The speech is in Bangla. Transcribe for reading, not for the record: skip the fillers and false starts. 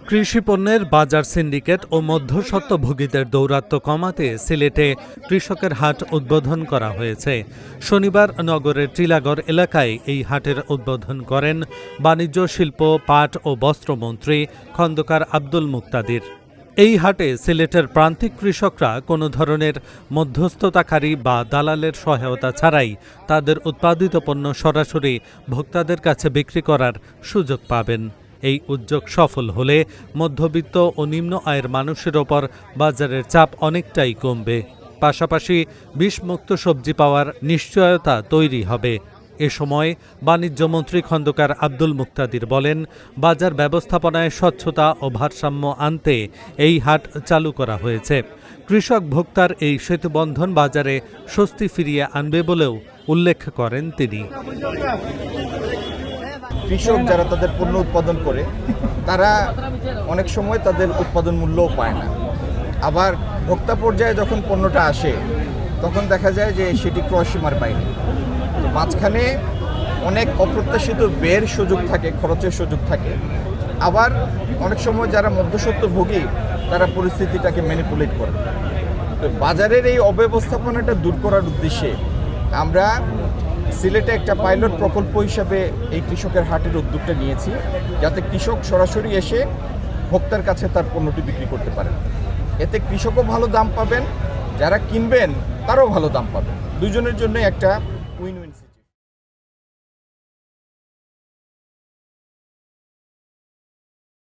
কৃষি পণ্যের বাজার সিন্ডিকেট ও মধ্যস্বত্বভোগীদের দৌরাত্ম্য কমাতে সিলেটে কৃষকের হাট উদ্বোধন করা হয়েছে। শনিবার নগরের টিলাগড় এলাকায় এই হাটের উদ্বোধন করেন বাণিজ্য, শিল্প, পাট ও বস্ত্রমন্ত্রী খন্দকার আব্দুল মুক্তাদির। এই হাটে সিলেটের প্রান্তিক কৃষকরা কোনো ধরনের মধ্যস্থতাকারী বা দালালের সহায়তা ছাড়াই তাদের উৎপাদিত পণ্য সরাসরি ভোক্তাদের কাছে বিক্রি করার সুযোগ পাবেন। এই উদ্যোগ সফল হলে মধ্যবিত্ত ও নিম্ন আয়ের মানুষের ওপর বাজারের চাপ অনেকটাই কমবে। পাশাপাশি বিষমুক্ত সবজি পাওয়ার নিশ্চয়তা তৈরি হবে। এ সময় বাণিজ্যমন্ত্রী খন্দকার আব্দুল মুক্তাদির বলেন, বাজার ব্যবস্থাপনায় স্বচ্ছতা ও ভারসাম্য আনতে এই হাট চালু করা হয়েছে। কৃষক ভোক্তার এই সেতুবন্ধন বাজারে স্বস্তি ফিরিয়ে আনবে বলেও উল্লেখ করেন তিনি। কৃষক যারা তাদের পণ্য উৎপাদন করে তারা অনেক সময় তাদের উৎপাদন মূল্যও পায় না। আবার ভোক্তা পর্যায়ে যখন পণ্যটা আসে তখন দেখা যায় যে সেটি ক্রয়সীমার বাইরে। মাঝখানে অনেক অপ্রত্যাশিত ব্যয়ের সুযোগ থাকে, খরচের সুযোগ থাকে। আবার অনেক সময় যারা মধ্যস্বত্বভোগী তারা পরিস্থিতিটাকে ম্যানিপুলেট করে। তো বাজারের এই অব্যবস্থাপনাটা দূর করার উদ্দেশ্যে আমরা সিলেটে একটা পাইলট প্রকল্প হিসাবে এই কৃষকের হাটের উদ্যোগটা নিয়েছি, যাতে কৃষক সরাসরি এসে ভোক্তার কাছে তার পণ্যটি বিক্রি করতে পারেন। এতে কৃষকও ভালো দাম পাবেন, যারা কিনবেন তারাও ভালো দাম পাবেন। দুজনের জন্য একটা উইন উইন।